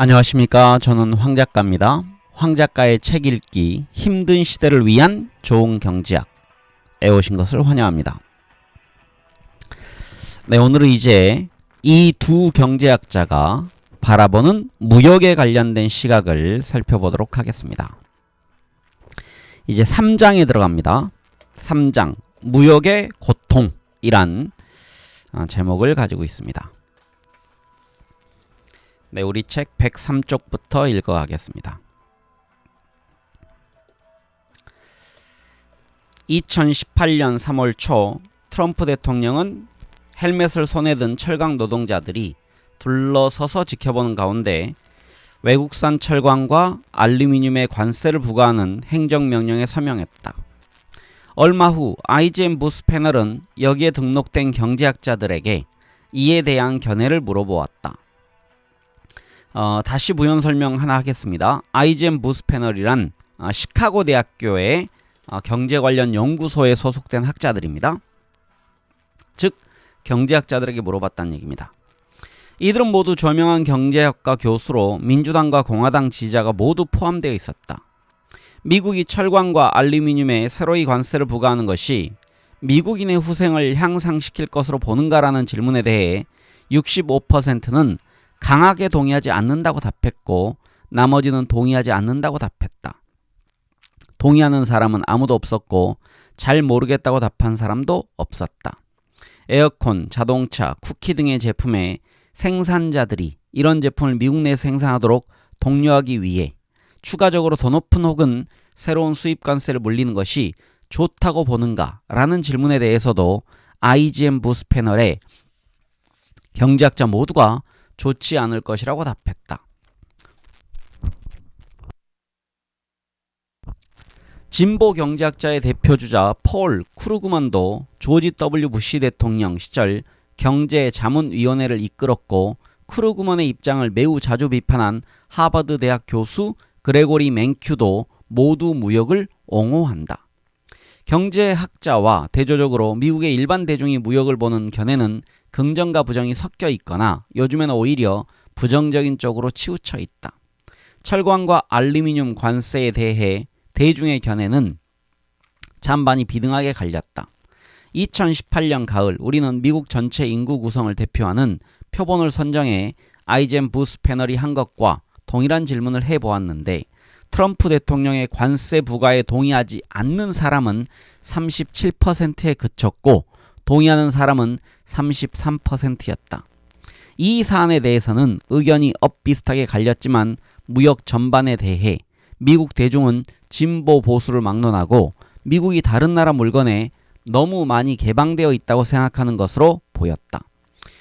안녕하십니까. 저는 황 작가입니다. 황 작가의 책 읽기 힘든 시대를 위한 좋은 경제학에 오신 것을 환영합니다. 네, 오늘은 이제 이 두 경제학자가 바라보는 무역에 관련된 시각을 살펴보도록 하겠습니다. 이제 3장에 들어갑니다. 3장 무역의 고통이란 제목을 가지고 있습니다. 네, 우리 책 103쪽부터 읽어가겠습니다. 2018년 3월 초 트럼프 대통령은 헬멧을 손에 든 철강 노동자들이 둘러서서 지켜보는 가운데 외국산 철광과 알루미늄에 관세를 부과하는 행정명령에 서명했다. 얼마 후 IGM 부스 패널은 여기에 등록된 경제학자들에게 이에 대한 견해를 물어보았다. 다시 부연 설명 하나 하겠습니다. IGM 부스 패널이란 시카고 대학교의 경제 관련 연구소에 소속된 학자들입니다. 즉 경제학자들에게 물어봤다는 얘기입니다. 이들은 모두 저명한 경제학과 교수로 민주당과 공화당 지지자가 모두 포함되어 있었다. 미국이 철광과 알루미늄에 새로이 관세를 부과하는 것이 미국인의 후생을 향상시킬 것으로 보는가라는 질문에 대해 65%는 강하게 동의하지 않는다고 답했고 나머지는 동의하지 않는다고 답했다. 동의하는 사람은 아무도 없었고 잘 모르겠다고 답한 사람도 없었다. 에어컨, 자동차, 쿠키 등의 제품의 생산자들이 이런 제품을 미국 내에서 생산하도록 독려하기 위해 추가적으로 더 높은 혹은 새로운 수입 관세를 물리는 것이 좋다고 보는가라는 질문에 대해서도 IGM 부스 패널의 경제학자 모두가 좋지 않을 것이라고 답했다. 진보 경제학자의 대표주자 폴 크루그먼도 조지 W 부시 대통령 시절 경제자문위원회를 이끌었고 크루그먼의 입장을 매우 자주 비판한 하버드 대학 교수 그레고리 맨큐도 모두 무역을 옹호한다. 경제학자와 대조적으로 미국의 일반 대중이 무역을 보는 견해는 긍정과 부정이 섞여 있거나 요즘에는 오히려 부정적인 쪽으로 치우쳐 있다. 철광과 알루미늄 관세에 대해 대중의 견해는 찬반이 비등하게 갈렸다. 2018년 가을 우리는 미국 전체 인구 구성을 대표하는 표본을 선정해 IGM 부스 패널이 한 것과 동일한 질문을 해보았는데 트럼프 대통령의 관세 부과에 동의하지 않는 사람은 37%에 그쳤고 동의하는 사람은 33%였다. 이 사안에 대해서는 의견이 엇비슷하게 갈렸지만 무역 전반에 대해 미국 대중은 진보 보수를 막론하고 미국이 다른 나라 물건에 너무 많이 개방되어 있다고 생각하는 것으로 보였다.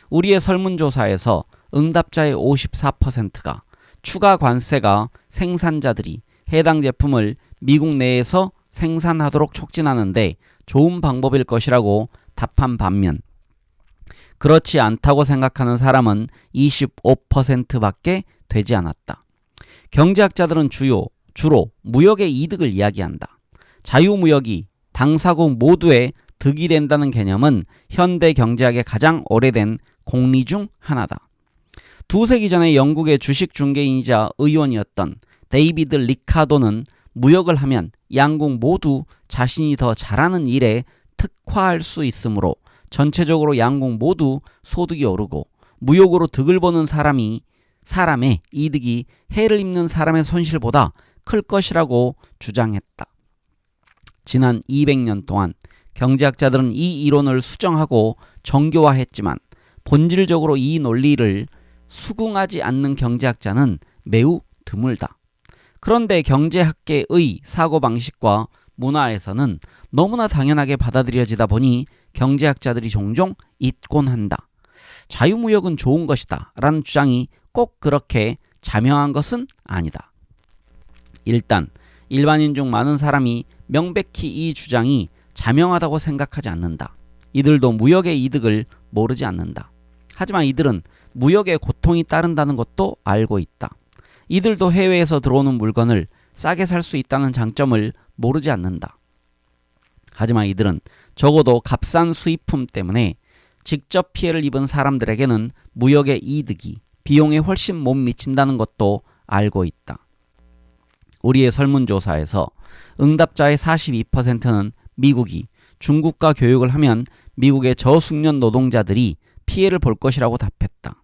우리의 설문조사에서 응답자의 54%가 추가 관세가 생산자들이 해당 제품을 미국 내에서 생산하도록 촉진하는데 좋은 방법일 것이라고 답한 반면 그렇지 않다고 생각하는 사람은 25%밖에 되지 않았다. 경제학자들은 주로 무역의 이득을 이야기한다. 자유무역이 당사국 모두의 득이 된다는 개념은 현대 경제학의 가장 오래된 공리 중 하나다. 2세기 전에 영국의 주식 중개인이자 의원이었던 데이비드 리카도는 무역을 하면 양국 모두 자신이 더 잘하는 일에 특화할 수 있으므로 전체적으로 양국 모두 소득이 오르고 무역으로 득을 보는 사람의 이득이 해를 입는 사람의 손실보다 클 것이라고 주장했다. 지난 200년 동안 경제학자들은 이 이론을 수정하고 정교화했지만 본질적으로 이 논리를 수긍하지 않는 경제학자는 매우 드물다. 그런데 경제학계의 사고방식과 문화에서는 너무나 당연하게 받아들여지다 보니 경제학자들이 종종 잊곤 한다. 자유무역은 좋은 것이다 라는 주장이 꼭 그렇게 자명한 것은 아니다. 일단 일반인 중 많은 사람이 명백히 이 주장이 자명하다고 생각하지 않는다. 이들도 무역의 이득을 모르지 않는다. 하지만 이들은 무역의 고통이 따른다는 것도 알고 있다. 이들도 해외에서 들어오는 물건을 싸게 살 수 있다는 장점을 모르지 않는다. 하지만 이들은 적어도 값싼 수입품 때문에 직접 피해를 입은 사람들에게는 무역의 이득이 비용에 훨씬 못 미친다는 것도 알고 있다. 우리의 설문조사에서 응답자의 42%는 미국이 중국과 교육을 하면 미국의 저숙련 노동자들이 피해를 볼 것이라고 답했다.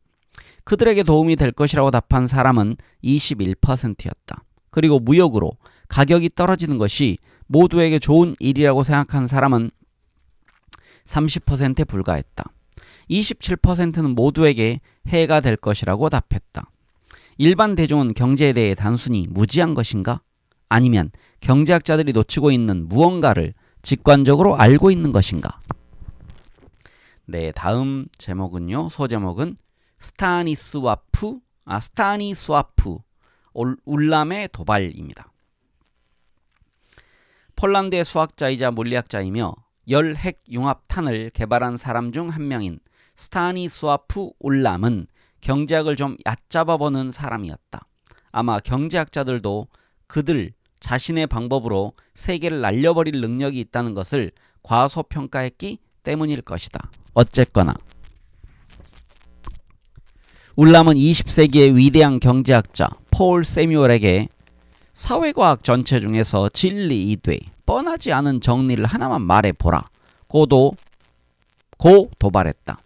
그들에게 도움이 될 것이라고 답한 사람은 21%였다. 그리고 무역으로 가격이 떨어지는 것이 모두에게 좋은 일이라고 생각한 사람은 30%에 불과했다. 27%는 모두에게 해가 될 것이라고 답했다. 일반 대중은 경제에 대해 단순히 무지한 것인가? 아니면 경제학자들이 놓치고 있는 무언가를 직관적으로 알고 있는 것인가? 네, 다음 제목은요. 소제목은 스타니스와프 울람의 도발입니다. 폴란드의 수학자이자 물리학자이며 열핵융합탄을 개발한 사람 중 한 명인 스타니스와프 울람은 경제학을 좀 얕잡아보는 사람이었다. 아마 경제학자들도 그들 자신의 방법으로 세계를 날려버릴 능력이 있다는 것을 과소평가했기 때문일 것이다. 어쨌거나 울람은 20세기의 위대한 경제학자 폴 세뮤얼에게 사회과학 전체 중에서 진리 이되 뻔하지 않은 정리를 하나만 말해보라 고 도발했다.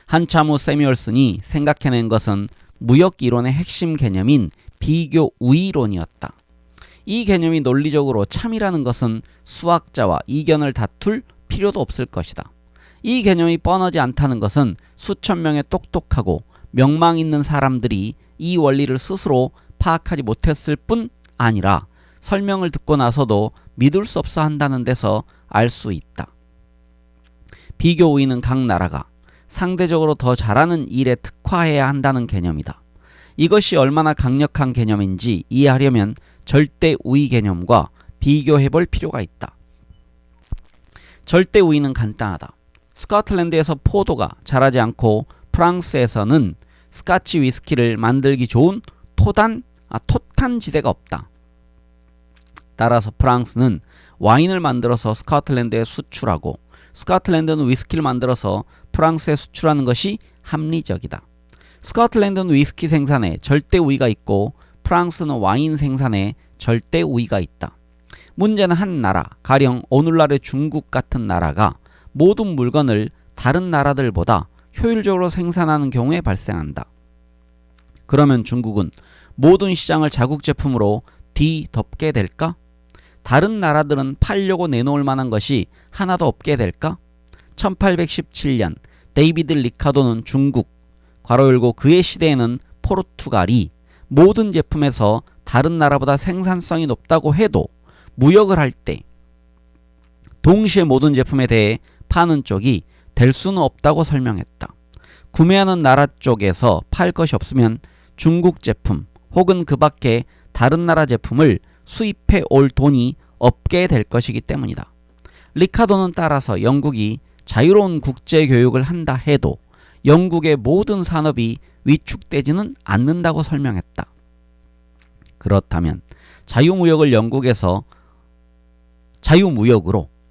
한참 후 세뮤얼슨이 생각해낸 것은 무역 이론의 핵심 개념인 비교 우위론이었다. 이 개념이 논리적으로 참이라는 것은 수학자와 이견을 다툴 필요도 없을 것이다. 이 개념이 뻔하지 않다는 것은 수천 명의 똑똑하고 명망 있는 사람들이 이 원리를 스스로 파악하지 못했을 뿐 아니라 설명을 듣고 나서도 믿을 수 없어 한다는 데서 알 수 있다. 비교 우위는 각 나라가 상대적으로 더 잘하는 일에 특화해야 한다는 개념이다. 이것이 얼마나 강력한 개념인지 이해하려면 절대 우위 개념과 비교해볼 필요가 있다. 절대 우위는 간단하다. 스코틀랜드에서 포도가 자라지 않고 프랑스에서는 스카치 위스키를 만들기 좋은 토탄 지대가 없다. 따라서 프랑스는 와인을 만들어서 스코틀랜드에 수출하고 스코틀랜드는 위스키를 만들어서 프랑스에 수출하는 것이 합리적이다. 스코틀랜드는 위스키 생산에 절대 우위가 있고 프랑스는 와인 생산에 절대 우위가 있다. 문제는 한 나라, 가령 오늘날의 중국 같은 나라가 모든 물건을 다른 나라들보다 효율적으로 생산하는 경우에 발생한다. 그러면 중국은 모든 시장을 자국 제품으로 뒤덮게 될까? 다른 나라들은 팔려고 내놓을 만한 것이 하나도 없게 될까? 1817년 데이비드 리카도는 중국, 괄호 열고 그의 시대에는 포르투갈이 모든 제품에서 다른 나라보다 생산성이 높다고 해도 무역을 할 때 동시에 모든 제품에 대해 파는 쪽이 될 수는 없다고 설명했다. 구매하는 나라 쪽에서 팔 것이 없으면 중국 제품 혹은 그 밖에 다른 나라 제품을 수입해 올 돈이 없게 될 것이기 때문이다. 리카도는 따라서 영국이 자유로운 국제교육을 한다 해도 영국의 모든 산업이 위축되지는 않는다고 설명했다. 그렇다면 자유무역으로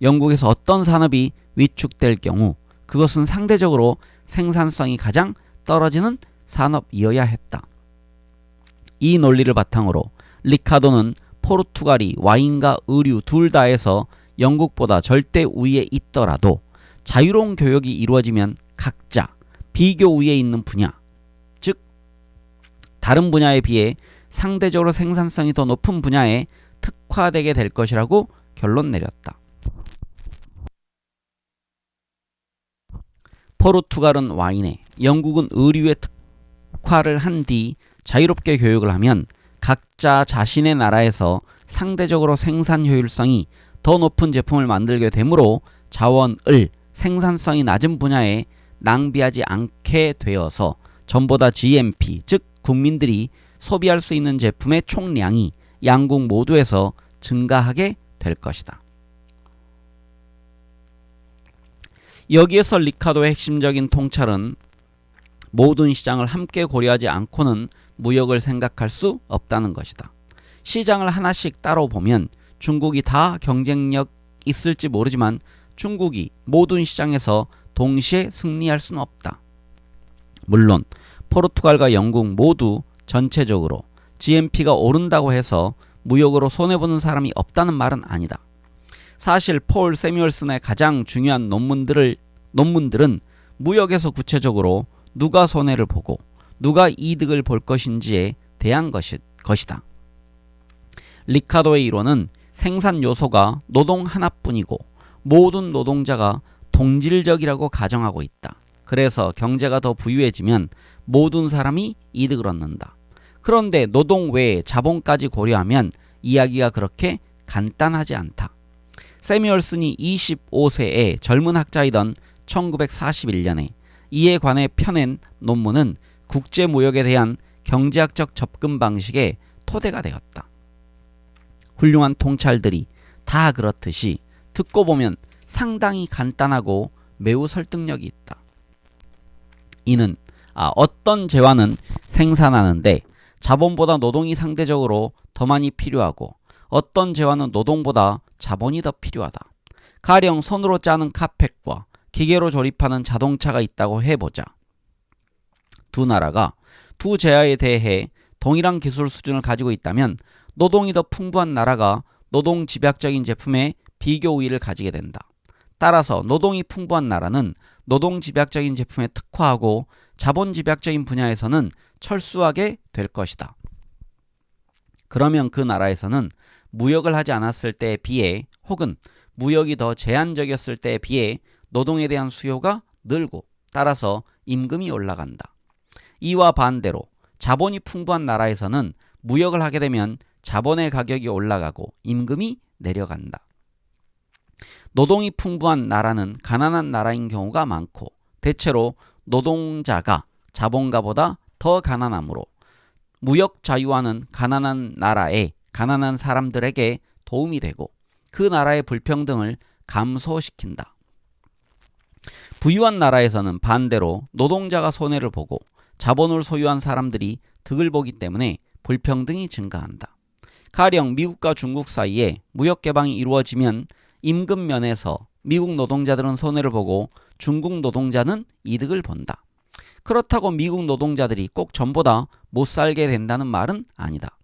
영국에서 어떤 산업이 위축될 경우 그것은 상대적으로 생산성이 가장 떨어지는 산업이어야 했다. 이 논리를 바탕으로 리카도는 포르투갈이 와인과 의류 둘 다에서 영국보다 절대 우위에 있더라도 자유로운 교역이 이루어지면 각자 비교 우위에 있는 분야, 즉 다른 분야에 비해 상대적으로 생산성이 더 높은 분야에 특화되게 될 것이라고 결론 내렸다. 포르투갈은 와인에, 영국은 의류에 특화를 한 뒤 자유롭게 교역을 하면 각자 자신의 나라에서 상대적으로 생산 효율성이 더 높은 제품을 만들게 되므로 자원을 생산성이 낮은 분야에 낭비하지 않게 되어서 전보다 GNP, 즉 국민들이 소비할 수 있는 제품의 총량이 양국 모두에서 증가하게 될 것이다. 여기에서 리카도의 핵심적인 통찰은 모든 시장을 함께 고려하지 않고는 무역을 생각할 수 없다는 것이다. 시장을 하나씩 따로 보면 중국이 다 경쟁력 있을지 모르지만 중국이 모든 시장에서 동시에 승리할 수는 없다. 물론 포르투갈과 영국 모두 전체적으로 GNP가 오른다고 해서 무역으로 손해보는 사람이 없다는 말은 아니다. 사실 폴 세뮤얼슨의 가장 중요한 논문들은 무역에서 구체적으로 누가 손해를 보고 누가 이득을 볼 것인지에 대한 것이다. 리카도의 이론은 생산 요소가 노동 하나뿐이고 모든 노동자가 동질적이라고 가정하고 있다. 그래서 경제가 더 부유해지면 모든 사람이 이득을 얻는다. 그런데 노동 외에 자본까지 고려하면 이야기가 그렇게 간단하지 않다. 세뮤얼슨이 25세의 젊은 학자이던 1941년에 이에 관해 펴낸 논문은 국제무역에 대한 경제학적 접근 방식의 토대가 되었다. 훌륭한 통찰들이 다 그렇듯이 듣고 보면 상당히 간단하고 매우 설득력이 있다. 이는 어떤 재화는 생산하는데 자본보다 노동이 상대적으로 더 많이 필요하고 어떤 재화는 노동보다 자본이 더 필요하다. 가령 손으로 짜는 카펫과 기계로 조립하는 자동차가 있다고 해보자. 두 나라가 두 재화에 대해 동일한 기술 수준을 가지고 있다면 노동이 더 풍부한 나라가 노동 집약적인 제품에 비교 우위를 가지게 된다. 따라서 노동이 풍부한 나라는 노동 집약적인 제품에 특화하고 자본 집약적인 분야에서는 철수하게 될 것이다. 그러면 그 나라에서는 무역을 하지 않았을 때에 비해 혹은 무역이 더 제한적이었을 때에 비해 노동에 대한 수요가 늘고 따라서 임금이 올라간다. 이와 반대로 자본이 풍부한 나라에서는 무역을 하게 되면 자본의 가격이 올라가고 임금이 내려간다. 노동이 풍부한 나라는 가난한 나라인 경우가 많고 대체로 노동자가 자본가보다 더 가난하므로 무역 자유화는 가난한 나라에 가난한 사람들에게 도움이 되고 그 나라의 불평등을 감소시킨다. 부유한 나라에서는 반대로 노동자가 손해를 보고 자본을 소유한 사람들이 득을 보기 때문에 불평등이 증가한다. 가령 미국과 중국 사이에 무역 개방이 이루어지면 임금 면에서 미국 노동자들은 손해를 보고 중국 노동자는 이득을 본다. 그렇다고 미국 노동자들이 꼭 전보다 못 살게 된다는 말은 아니다.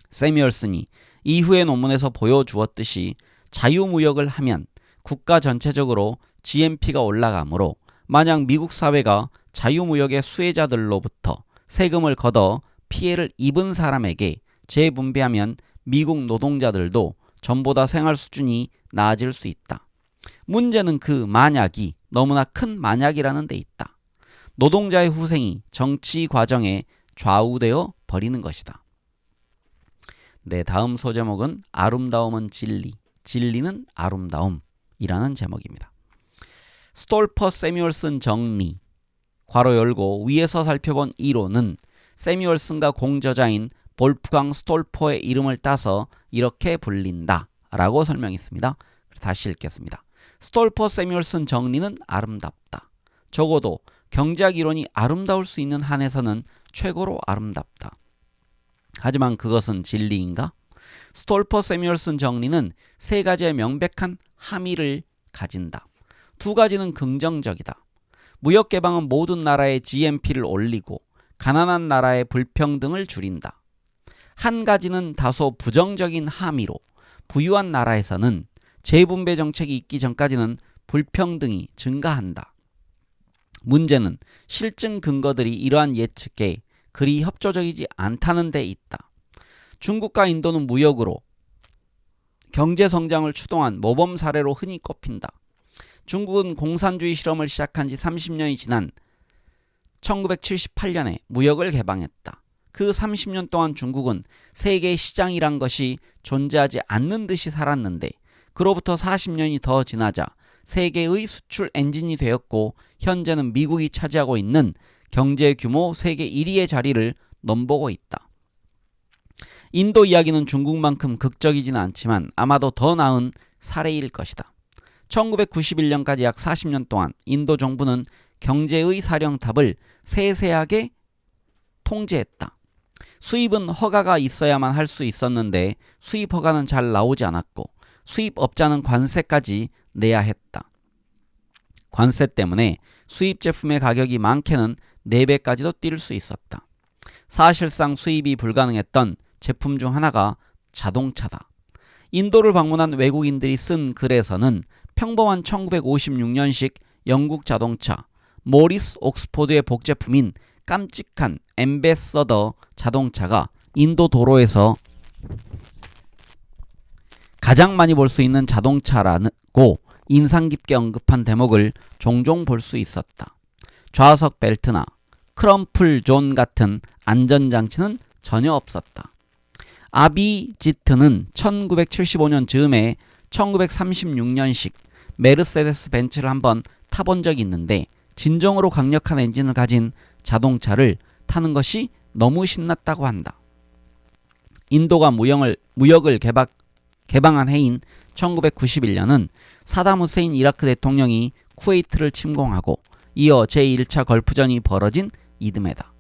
세뮤얼슨이 이후의 논문에서 보여주었듯이 자유무역을 하면 국가 전체적으로 GNP가 올라가므로 만약 미국 사회가 자유무역의 수혜자들로부터 세금을 걷어 피해를 입은 사람에게 재분배하면 미국 노동자들도 전보다 생활 수준이 나아질 수 있다. 문제는 그 만약이 너무나 큰 만약이라는 데 있다. 노동자의 후생이 정치 과정에 좌우되어 버리는 것이다. 네, 다음 소제목은 아름다움은 진리, 진리는 아름다움이라는 제목입니다. 스톨퍼 세뮤얼슨 정리 괄호 열고 위에서 살펴본 이론은 세뮤얼슨과 공저자인 볼프강 스톨퍼의 이름을 따서 이렇게 불린다 라고 설명했습니다. 다시 읽겠습니다. 스톨퍼 세뮤얼슨 정리는 아름답다. 적어도 경제학 이론이 아름다울 수 있는 한에서는 최고로 아름답다. 하지만 그것은 진리인가? 스톨퍼 세뮤얼슨 정리는 세 가지의 명백한 함의를 가진다. 두 가지는 긍정적이다. 무역 개방은 모든 나라의 GNP를 올리고 가난한 나라의 불평등을 줄인다. 한 가지는 다소 부정적인 함의로 부유한 나라에서는 재분배 정책이 있기 전까지는 불평등이 증가한다. 문제는 실증 근거들이 이러한 예측에 그리 협조적이지 않다는 데 있다. 중국과 인도는 무역으로 경제 성장을 추동한 모범 사례로 흔히 꼽힌다. 중국은 공산주의 실험을 시작한 지 30년이 지난 1978년에 무역을 개방했다. 그 30년 동안 중국은 세계 시장이란 것이 존재하지 않는 듯이 살았는데 그로부터 40년이 더 지나자 세계의 수출 엔진이 되었고 현재는 미국이 차지하고 있는 경제 규모 세계 1위의 자리를 넘보고 있다. 인도 이야기는 중국만큼 극적이지는 않지만 아마도 더 나은 사례일 것이다. 1991년까지 약 40년 동안 인도 정부는 경제의 사령탑을 세세하게 통제했다. 수입은 허가가 있어야만 할 수 있었는데 수입 허가는 잘 나오지 않았고 수입업자는 관세까지 내야 했다. 관세 때문에 수입 제품의 가격이 많게는 4배까지도 뛸 수 있었다. 사실상 수입이 불가능했던 제품 중 하나가 자동차다. 인도를 방문한 외국인들이 쓴 글에서는 평범한 1956년식 영국 자동차 모리스 옥스포드의 복제품인 깜찍한 앰베서더 자동차가 인도 도로에서 가장 많이 볼 수 있는 자동차라고 인상 깊게 언급한 대목을 종종 볼 수 있었다. 좌석 벨트나 크럼플 존 같은 안전장치는 전혀 없었다. 아비지트는 1975년 즈음에 1936년식 메르세데스 벤츠를 한번 타본 적이 있는데 진정으로 강력한 엔진을 가진 자동차를 타는 것이 너무 신났다고 한다. 인도가 무역을 개방한 해인 1991년은 사담 후세인 이라크 대통령이 쿠웨이트를 침공하고 이어 제1차 걸프전이 벌어진 이듬해다.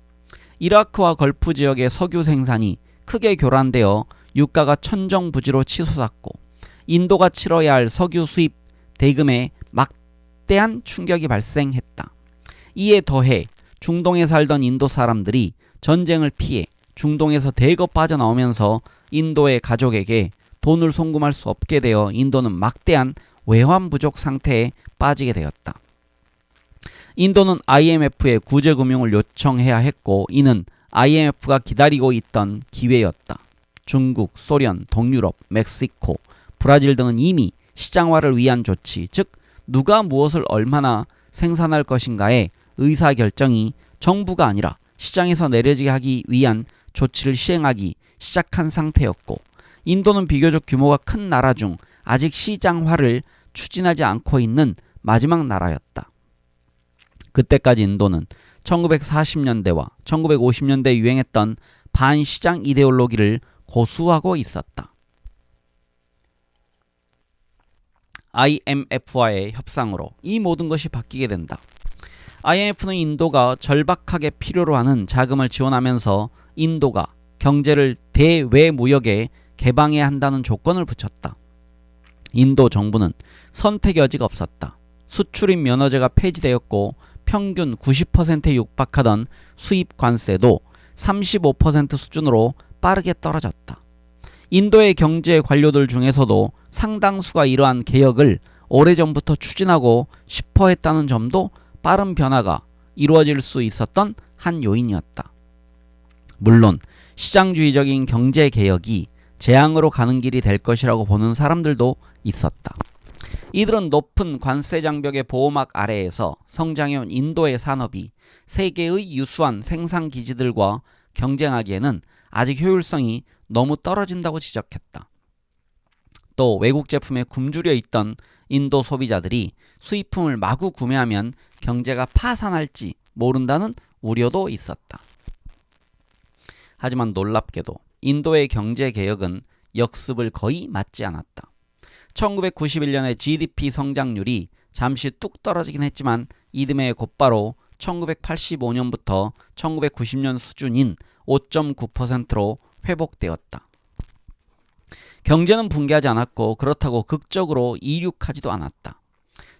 이라크와 걸프 지역의 석유 생산이 크게 교란되어 유가가 천정부지로 치솟았고 인도가 치러야 할 석유 수입 대금에 막대한 충격이 발생했다. 이에 더해 중동에 살던 인도 사람들이 전쟁을 피해 중동에서 대거 빠져나오면서 인도의 가족에게 돈을 송금할 수 없게 되어 인도는 막대한 외환 부족 상태에 빠지게 되었다. 인도는 IMF에 구제금융을 요청해야 했고 이는 IMF가 기다리고 있던 기회였다. 중국, 소련, 동유럽, 멕시코, 브라질 등은 이미 시장화를 위한 조치, 즉 누가 무엇을 얼마나 생산할 것인가의 의사결정이 정부가 아니라 시장에서 내려지게 하기 위한 조치를 시행하기 시작한 상태였고 인도는 비교적 규모가 큰 나라 중 아직 시장화를 추진하지 않고 있는 마지막 나라였다. 그때까지 인도는 1940년대와 1950년대에 유행했던 반시장 이데올로기를 고수하고 있었다. IMF와의 협상으로 이 모든 것이 바뀌게 된다. IMF는 인도가 절박하게 필요로 하는 자금을 지원하면서 인도가 경제를 대외무역에 개방해야 한다는 조건을 붙였다. 인도 정부는 선택의 여지가 없었다. 수출입 면허제가 폐지되었고 평균 90%에 육박하던 수입 관세도 35% 수준으로 빠르게 떨어졌다. 인도의 경제 관료들 중에서도 상당수가 이러한 개혁을 오래전부터 추진하고 싶어 했다는 점도 빠른 변화가 이루어질 수 있었던 한 요인이었다. 물론 시장주의적인 경제개혁이 재앙으로 가는 길이 될 것이라고 보는 사람들도 있었다. 이들은 높은 관세 장벽의 보호막 아래에서 성장해온 인도의 산업이 세계의 유수한 생산 기지들과 경쟁하기에는 아직 효율성이 너무 떨어진다고 지적했다. 또 외국 제품에 굶주려 있던 인도 소비자들이 수입품을 마구 구매하면 경제가 파산할지 모른다는 우려도 있었다. 하지만 놀랍게도 인도의 경제개혁은 역습을 거의 맞지 않았다. 1991년의 GDP 성장률이 잠시 뚝 떨어지긴 했지만 이듬해 곧바로 1985년부터 1990년 수준인 5.9%로 회복되었다. 경제는 붕괴하지 않았고 그렇다고 극적으로 이륙하지도 않았다.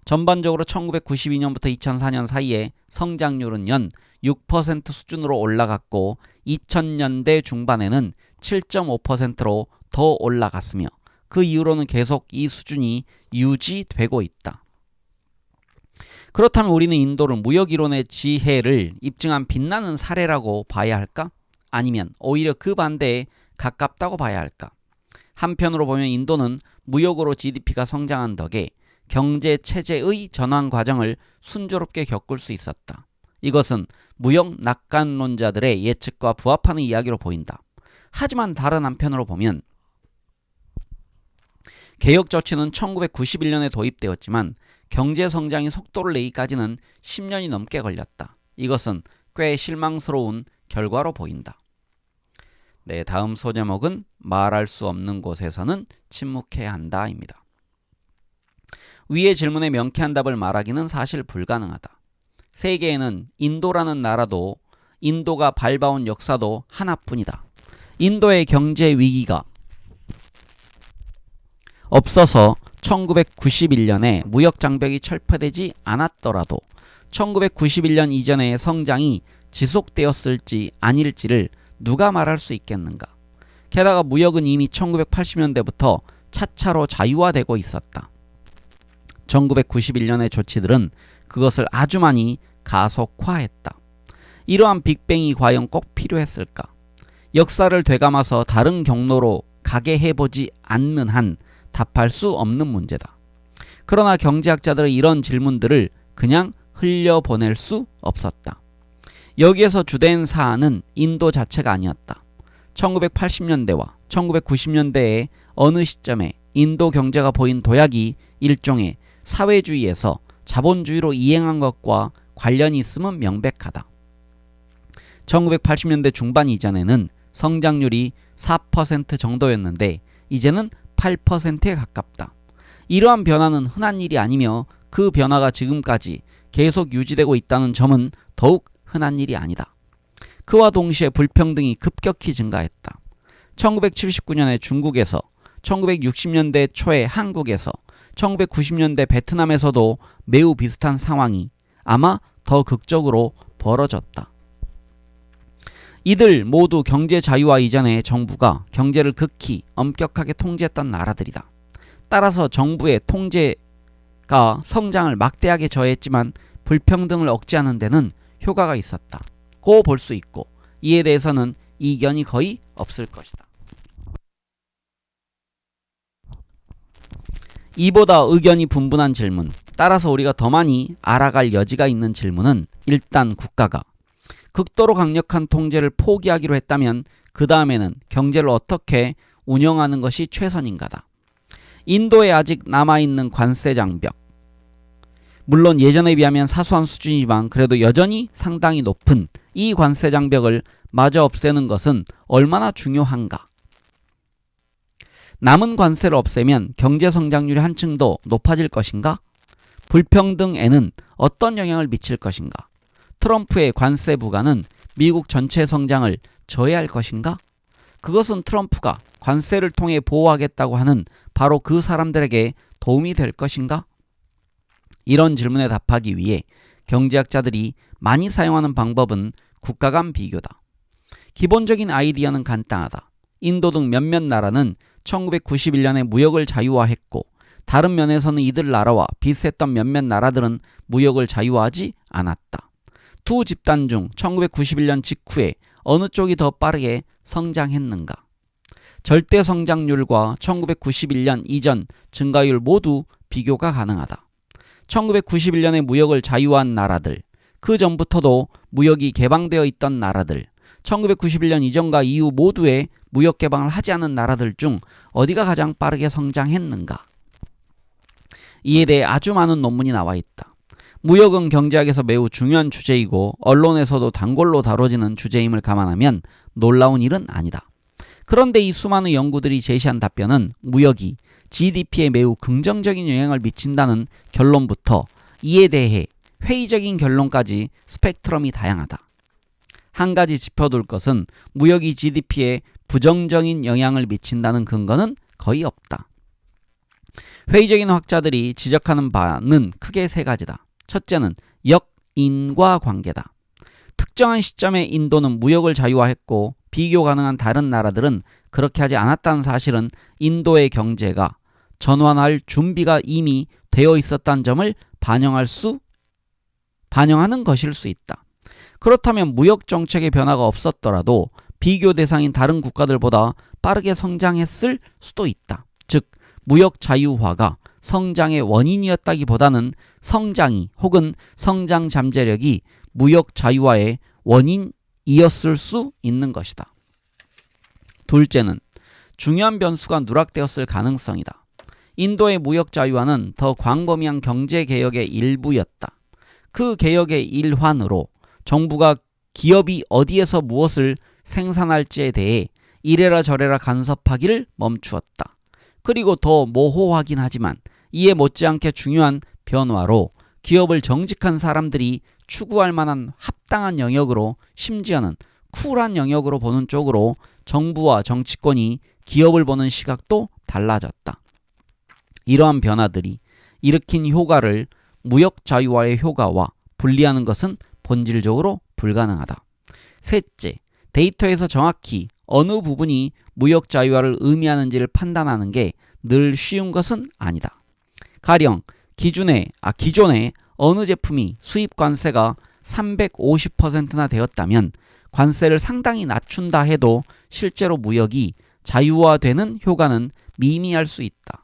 전반적으로 1992년부터 2004년 사이에 성장률은 연 6% 수준으로 올라갔고 2000년대 중반에는 7.5%로 더 올라갔으며 그 이후로는 계속 이 수준이 유지되고 있다. 그렇다면 우리는 인도를 무역이론의 지혜를 입증한 빛나는 사례라고 봐야 할까? 아니면 오히려 그 반대에 가깝다고 봐야 할까? 한편으로 보면 인도는 무역으로 GDP가 성장한 덕에 경제 체제의 전환 과정을 순조롭게 겪을 수 있었다. 이것은 무역 낙관론자들의 예측과 부합하는 이야기로 보인다. 하지만 다른 한편으로 보면 개혁 조치는 1991년에 도입되었지만 경제 성장이 속도를 내기까지는 10년이 넘게 걸렸다. 이것은 꽤 실망스러운 결과로 보인다. 네, 다음 소제목은 말할 수 없는 곳에서는 침묵해야 한다입니다. 위의 질문에 명쾌한 답을 말하기는 사실 불가능하다. 세계에는 인도라는 나라도 인도가 밟아온 역사도 하나뿐이다. 인도의 경제 위기가 없어서 1991년에 무역 장벽이 철폐되지 않았더라도 1991년 이전의 성장이 지속되었을지 아닐지를 누가 말할 수 있겠는가. 게다가 무역은 이미 1980년대부터 차차로 자유화되고 있었다. 1991년의 조치들은 그것을 아주 많이 가속화했다. 이러한 빅뱅이 과연 꼭 필요했을까? 역사를 되감아서 다른 경로로 가게 해보지 않는 한 답할 수 없는 문제다. 그러나 경제학자들의 이런 질문들을 그냥 흘려보낼 수 없었다. 여기에서 주된 사안은 인도 자체가 아니었다. 1980년대와 1990년대의 어느 시점에 인도 경제가 보인 도약이 일종의 사회주의에서 자본주의로 이행한 것과 관련이 있음은 명백하다. 1980년대 중반 이전에는 성장률이 4% 정도였는데 이제는 8%에 가깝다. 이러한 변화는 흔한 일이 아니며 그 변화가 지금까지 계속 유지되고 있다는 점은 더욱 흔한 일이 아니다. 그와 동시에 불평등이 급격히 증가했다. 1979년에 중국에서, 1960년대 초에 한국에서, 1990년대 베트남에서도 매우 비슷한 상황이 아마 더 극적으로 벌어졌다. 이들 모두 경제 자유화 이전에 정부가 경제를 극히 엄격하게 통제했던 나라들이다. 따라서 정부의 통제가 성장을 막대하게 저해했지만 불평등을 억제하는 데는 효과가 있었다. 고 볼 수 있고 이에 대해서는 이견이 거의 없을 것이다. 이보다 의견이 분분한 질문, 따라서 우리가 더 많이 알아갈 여지가 있는 질문은 일단 국가가 극도로 강력한 통제를 포기하기로 했다면 그 다음에는 경제를 어떻게 운영하는 것이 최선인가다. 인도에 아직 남아있는 관세 장벽, 물론 예전에 비하면 사소한 수준이지만 그래도 여전히 상당히 높은 이 관세 장벽을 마저 없애는 것은 얼마나 중요한가. 남은 관세를 없애면 경제 성장률이 한층 더 높아질 것인가? 불평등에는 어떤 영향을 미칠 것인가? 트럼프의 관세 부과는 미국 전체 성장을 저해할 것인가? 그것은 트럼프가 관세를 통해 보호하겠다고 하는 바로 그 사람들에게 도움이 될 것인가? 이런 질문에 답하기 위해 경제학자들이 많이 사용하는 방법은 국가 간 비교다. 기본적인 아이디어는 간단하다. 인도 등 몇몇 나라는 1991년에 무역을 자유화했고 다른 면에서는 이들 나라와 비슷했던 몇몇 나라들은 무역을 자유화하지 않았다. 두 집단 중 1991년 직후에 어느 쪽이 더 빠르게 성장했는가? 절대 성장률과 1991년 이전 증가율 모두 비교가 가능하다. 1991년에 무역을 자유화한 나라들, 그 전부터도 무역이 개방되어 있던 나라들, 1991년 이전과 이후 모두의 무역 개방을 하지 않은 나라들 중 어디가 가장 빠르게 성장했는가? 이에 대해 아주 많은 논문이 나와 있다. 무역은 경제학에서 매우 중요한 주제이고 언론에서도 단골로 다뤄지는 주제임을 감안하면 놀라운 일은 아니다. 그런데 이 수많은 연구들이 제시한 답변은 무역이 GDP에 매우 긍정적인 영향을 미친다는 결론부터 이에 대해 회의적인 결론까지 스펙트럼이 다양하다. 한 가지 짚어둘 것은 무역이 GDP에 부정적인 영향을 미친다는 근거는 거의 없다. 회의적인 학자들이 지적하는 바는 크게 세 가지다. 첫째는 역인과 관계다. 특정한 시점에 인도는 무역을 자유화했고 비교 가능한 다른 나라들은 그렇게 하지 않았다는 사실은 인도의 경제가 전환할 준비가 이미 되어 있었다는 점을 반영하는 것일 수 있다. 그렇다면 무역 정책의 변화가 없었더라도 비교 대상인 다른 국가들보다 빠르게 성장했을 수도 있다. 즉, 무역 자유화가 성장의 원인이었다기보다는 성장이 혹은 성장 잠재력이 무역 자유화의 원인이었을 수 있는 것이다. 둘째는 중요한 변수가 누락되었을 가능성이다. 인도의 무역 자유화는 더 광범위한 경제 개혁의 일부였다. 그 개혁의 일환으로 정부가 기업이 어디에서 무엇을 생산할지에 대해 이래라 저래라 간섭하기를 멈추었다. 그리고 더 모호하긴 하지만 이에 못지않게 중요한 변화로 기업을 정직한 사람들이 추구할 만한 합당한 영역으로, 심지어는 쿨한 영역으로 보는 쪽으로 정부와 정치권이 기업을 보는 시각도 달라졌다. 이러한 변화들이 일으킨 효과를 무역 자유화의 효과와 분리하는 것은 본질적으로 불가능하다. 셋째, 데이터에서 정확히 어느 부분이 무역 자유화를 의미하는지를 판단하는 게 늘 쉬운 것은 아니다. 가령 기존에 어느 제품이 수입 관세가 350%나 되었다면 관세를 상당히 낮춘다 해도 실제로 무역이 자유화되는 효과는 미미할 수 있다.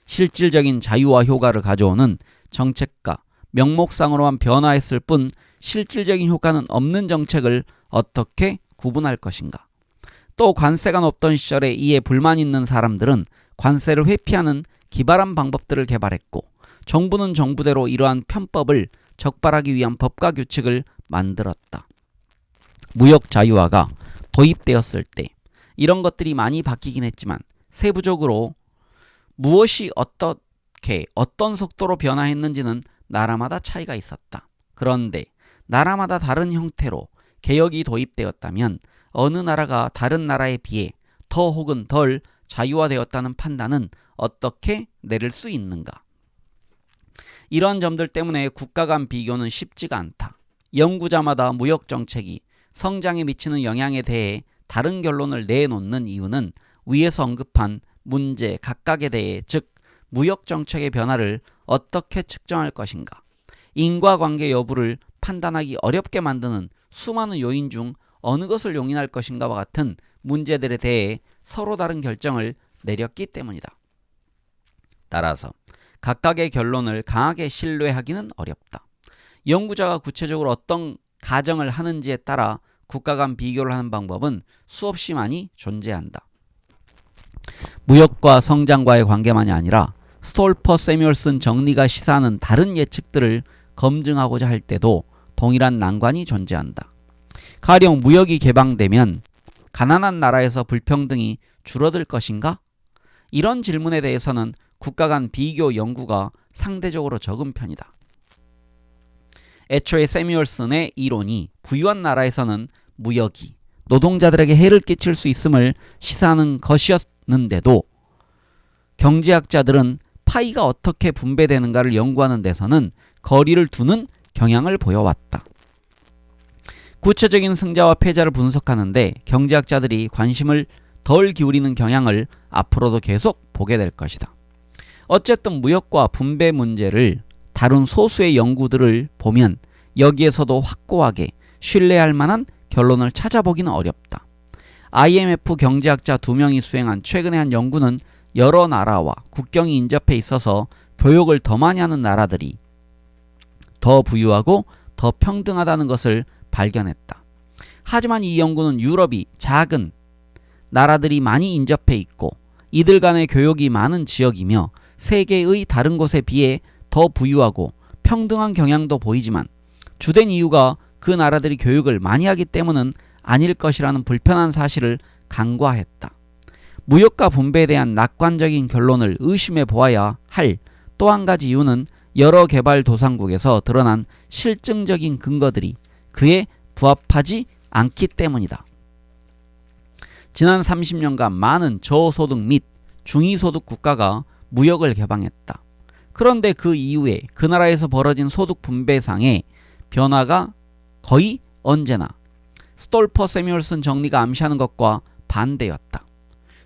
실질적인 자유화 효과를 가져오는 정책과 명목상으로만 변화했을 뿐 실질적인 효과는 없는 정책을 어떻게 구분할 것인가? 또 관세가 높던 시절에 이에 불만 있는 사람들은 관세를 회피하는 기발한 방법들을 개발했고 정부는 정부대로 이러한 편법을 적발하기 위한 법과 규칙을 만들었다. 무역 자유화가 도입되었을 때 이런 것들이 많이 바뀌긴 했지만 세부적으로 무엇이 어떻게 어떤 속도로 변화했는지는 나라마다 차이가 있었다. 그런데 나라마다 다른 형태로 개혁이 도입되었다면 어느 나라가 다른 나라에 비해 더 혹은 덜 자유화되었다는 판단은 어떻게 내릴 수 있는가? 이러한 점들 때문에 국가 간 비교는 쉽지가 않다. 연구자마다 무역 정책이 성장에 미치는 영향에 대해 다른 결론을 내놓는 이유는 위에서 언급한 문제 각각에 대해, 즉 무역 정책의 변화를 어떻게 측정할 것인가, 인과관계 여부를 판단하기 어렵게 만드는 수많은 요인 중 어느 것을 용인할 것인가와 같은 문제들에 대해 서로 다른 결정을 내렸기 때문이다. 따라서 각각의 결론을 강하게 신뢰하기는 어렵다. 연구자가 구체적으로 어떤 가정을 하는지에 따라 국가 간 비교를 하는 방법은 수없이 많이 존재한다. 무역과 성장과의 관계만이 아니라 스톨퍼 세뮤얼슨 정리가 시사하는 다른 예측들을 검증하고자 할 때도 동일한 난관이 존재한다. 가령 무역이 개방되면 가난한 나라에서 불평등이 줄어들 것인가? 이런 질문에 대해서는 국가 간 비교 연구가 상대적으로 적은 편이다. 애초에 세뮤얼슨의 이론이 부유한 나라에서는 무역이 노동자들에게 해를 끼칠 수 있음을 시사하는 것이었는데도 경제학자들은 파이가 어떻게 분배되는가를 연구하는 데서는 거리를 두는 경향을 보여왔다. 구체적인 승자와 패자를 분석하는데 경제학자들이 관심을 덜 기울이는 경향을 앞으로도 계속 보게 될 것이다. 어쨌든 무역과 분배 문제를 다룬 소수의 연구들을 보면 여기에서도 확고하게 신뢰할 만한 결론을 찾아보기는 어렵다. IMF 경제학자 2명이 수행한 최근의 한 연구는 여러 나라와 국경이 인접해 있어서 교역을 더 많이 하는 나라들이 더 부유하고 더 평등하다는 것을 발견했다. 하지만 이 연구는 유럽이 작은 나라들이 많이 인접해 있고 이들 간의 교역이 많은 지역이며 세계의 다른 곳에 비해 더 부유하고 평등한 경향도 보이지만 주된 이유가 그 나라들이 교역을 많이 하기 때문은 아닐 것이라는 불편한 사실을 간과했다. 무역과 분배에 대한 낙관적인 결론을 의심해 보아야 할 또 한 가지 이유는 여러 개발도상국에서 드러난 실증적인 근거들이 그에 부합하지 않기 때문이다. 지난 30년간 많은 저소득 및 중위소득 국가가 무역을 개방했다. 그런데 그 이후에 그 나라에서 벌어진 소득 분배상의 변화가 거의 언제나 스톨퍼 세뮤얼슨 정리가 암시하는 것과 반대였다.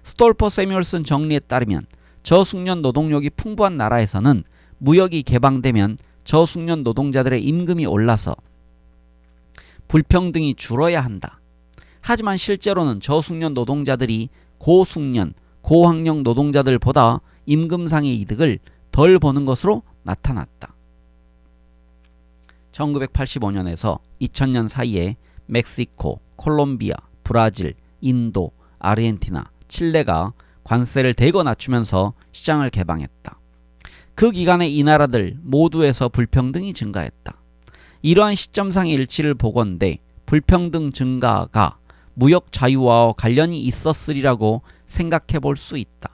스톨퍼 세뮤얼슨 정리에 따르면 저숙련 노동력이 풍부한 나라에서는 무역이 개방되면 저숙련 노동자들의 임금이 올라서 불평등이 줄어야 한다. 하지만 실제로는 저숙련 노동자들이 고숙련, 고학력 노동자들보다 임금상의 이득을 덜 버는 것으로 나타났다. 1985년에서 2000년 사이에 멕시코, 콜롬비아, 브라질, 인도, 아르헨티나, 칠레가 관세를 대거 낮추면서 시장을 개방했다. 그 기간에 이 나라들 모두에서 불평등이 증가했다. 이러한 시점상의 일치를 보건대 불평등 증가가 무역 자유화와 관련이 있었으리라고 생각해 볼 수 있다.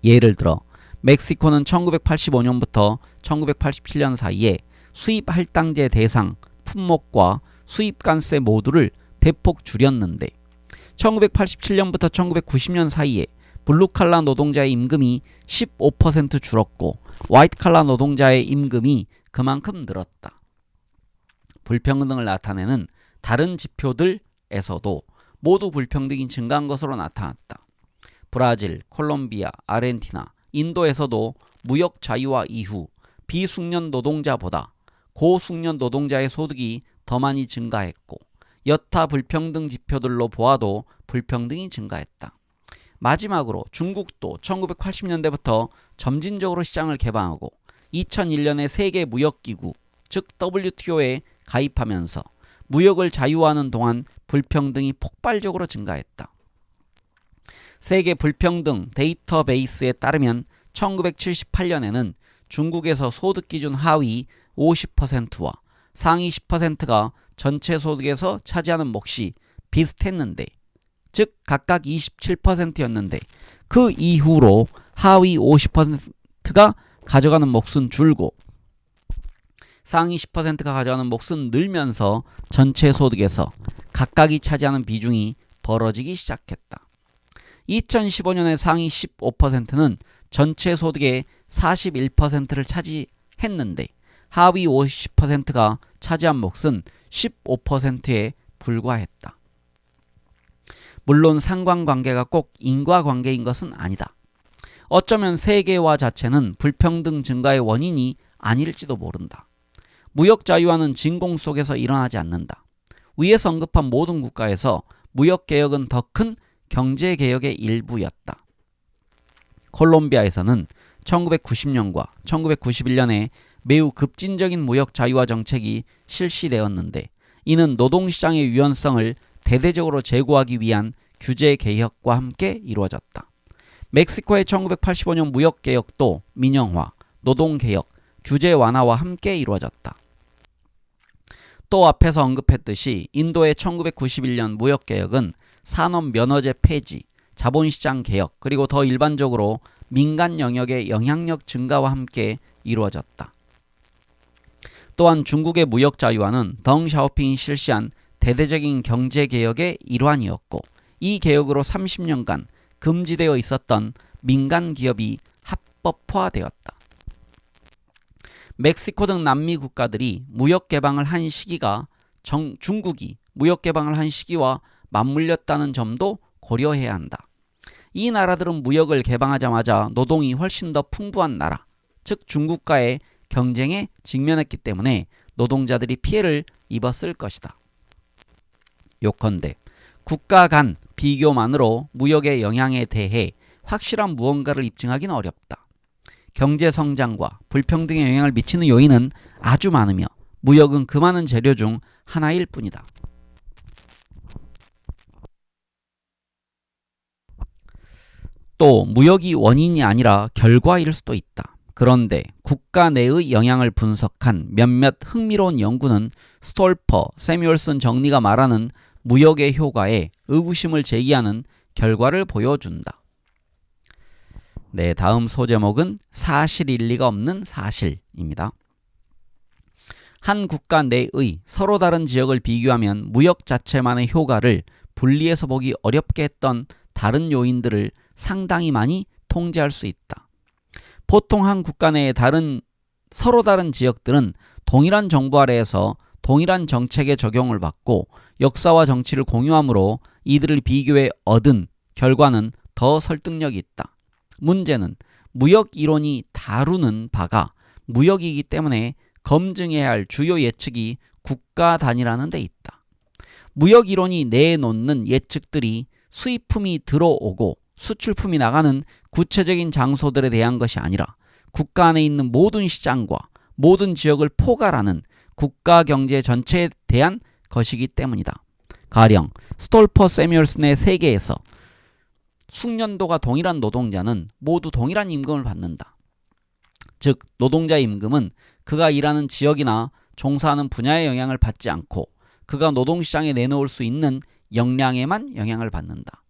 예를 들어 멕시코는 1985년부터 1987년 사이에 수입 할당제 대상 품목과 수입관세 모두를 대폭 줄였는데 1987년부터 1990년 사이에 블루칼라 노동자의 임금이 15% 줄었고 화이트칼라 노동자의 임금이 그만큼 늘었다. 불평등을 나타내는 다른 지표들에서도 모두 불평등이 증가한 것으로 나타났다. 브라질, 콜롬비아, 아르헨티나, 인도에서도 무역 자유화 이후 비숙련 노동자보다 고숙련 노동자의 소득이 더 많이 증가했고 여타 불평등 지표들로 보아도 불평등이 증가했다. 마지막으로 중국도 1980년대부터 점진적으로 시장을 개방하고 2001년에 세계무역기구 즉 WTO에 가입하면서 무역을 자유화하는 동안 불평등이 폭발적으로 증가했다. 세계 불평등 데이터베이스에 따르면 1978년에는 중국에서 소득기준 하위 50%와 상위 10%가 전체 소득에서 차지하는 몫이 비슷했는데, 즉 각각 27%였는데 그 이후로 하위 50%가 가져가는 몫은 줄고 상위 10%가 가져가는 몫은 늘면서 전체 소득에서 각각이 차지하는 비중이 벌어지기 시작했다. 2015년에 상위 15%는 전체 소득의 41%를 차지했는데 하위 50%가 차지한 몫은 15%에 불과했다. 물론 상관관계가 꼭 인과관계인 것은 아니다. 어쩌면 세계화 자체는 불평등 증가의 원인이 아닐지도 모른다. 무역 자유화는 진공 속에서 일어나지 않는다. 위에서 언급한 모든 국가에서 무역개혁은 더 큰 경제개혁의 일부였다. 콜롬비아에서는 1990년과 1991년에 매우 급진적인 무역 자유화 정책이 실시되었는데 이는 노동시장의 유연성을 대대적으로 제고하기 위한 규제 개혁과 함께 이루어졌다. 멕시코의 1985년 무역개혁도 민영화, 노동개혁, 규제 완화와 함께 이루어졌다. 또 앞에서 언급했듯이 인도의 1991년 무역개혁은 산업면허제 폐지, 자본시장 개혁, 그리고 더 일반적으로 민간 영역의 영향력 증가와 함께 이루어졌다. 또한 중국의 무역 자유화는 덩 샤오핑이 실시한 대대적인 경제개혁의 일환이었고 이 개혁으로 30년간 금지되어 있었던 민간 기업이 합법화되었다. 멕시코 등 남미 국가들이 무역 개방을 한 시기가 중국이 무역 개방을 한 시기와 맞물렸다는 점도 고려해야 한다. 이 나라들은 무역을 개방하자마자 노동이 훨씬 더 풍부한 나라, 즉 중국과의 경쟁에 직면했기 때문에 노동자들이 피해를 입었을 것이다. 요컨대 국가 간 비교만으로 무역의 영향에 대해 확실한 무언가를 입증하기는 어렵다. 경제 성장과 불평등에 영향을 미치는 요인은 아주 많으며 무역은 그 많은 재료 중 하나일 뿐이다. 또 무역이 원인이 아니라 결과일 수도 있다. 그런데 국가 내의 영향을 분석한 몇몇 흥미로운 연구는 스톨퍼, 세뮤얼슨 정리가 말하는 무역의 효과에 의구심을 제기하는 결과를 보여준다. 네, 다음 소제목은 사실 일리가 없는 사실입니다. 한 국가 내의 서로 다른 지역을 비교하면 무역 자체만의 효과를 분리해서 보기 어렵게 했던 다른 요인들을 상당히 많이 통제할 수 있다. 보통 한 국가 내의 서로 다른 지역들은 동일한 정부 아래에서 동일한 정책의 적용을 받고 역사와 정치를 공유하므로 이들을 비교해 얻은 결과는 더 설득력이 있다. 문제는 무역 이론이 다루는 바가 무역이기 때문에 검증해야 할 주요 예측이 국가 단위라는 데 있다. 무역 이론이 내놓는 예측들이 수입품이 들어오고 수출품이 나가는 구체적인 장소들에 대한 것이 아니라 국가 안에 있는 모든 시장과 모든 지역을 포괄하는 국가 경제 전체에 대한 것이기 때문이다. 가령 스톨퍼 세뮤얼슨의 세계에서 숙련도가 동일한 노동자는 모두 동일한 임금을 받는다. 즉 노동자 임금은 그가 일하는 지역이나 종사하는 분야의 영향을 받지 않고 그가 노동시장에 내놓을 수 있는 역량에만 영향을 받는다.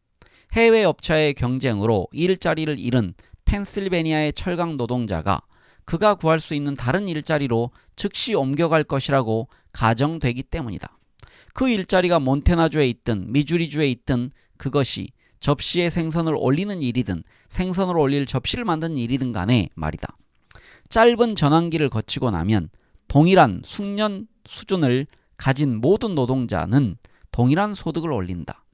해외 업체의 경쟁으로 일자리를 잃은 펜실베니아의 철강 노동자가 그가 구할 수 있는 다른 일자리로 즉시 옮겨갈 것이라고 가정되기 때문이다. 그 일자리가 몬태나주에 있든 미주리주에 있든 그것이 접시에 생선을 올리는 일이든 생선을 올릴 접시를 만드는 일이든 간에 말이다. 짧은 전환기를 거치고 나면 동일한 숙련 수준을 가진 모든 노동자는 동일한 소득을 올린다.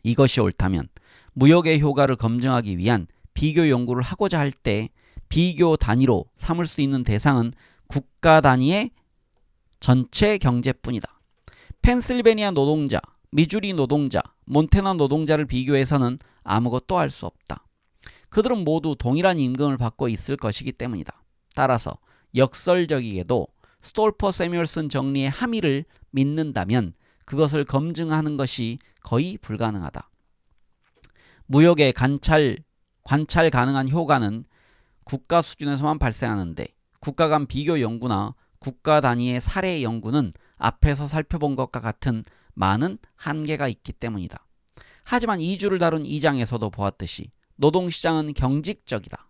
이것이 옳다면 무역의 효과를 검증하기 위한 비교 연구를 하고자 할 때 비교 단위로 삼을 수 있는 대상은 국가 단위의 전체 경제뿐이다. 펜실베니아 노동자, 미주리 노동자, 몬태나 노동자를 비교해서는 아무것도 알 수 없다. 그들은 모두 동일한 임금을 받고 있을 것이기 때문이다. 따라서 역설적이게도 스톨퍼 세뮤얼슨 정리의 함의를 믿는다면 그것을 검증하는 것이 거의 불가능하다. 무역의 관찰 가능한 효과는 국가 수준에서만 발생하는데 국가 간 비교 연구나 국가 단위의 사례 연구는 앞에서 살펴본 것과 같은 많은 한계가 있기 때문이다. 하지만 이주를 다룬 2장에서도 보았듯이 노동시장은 경직적이다.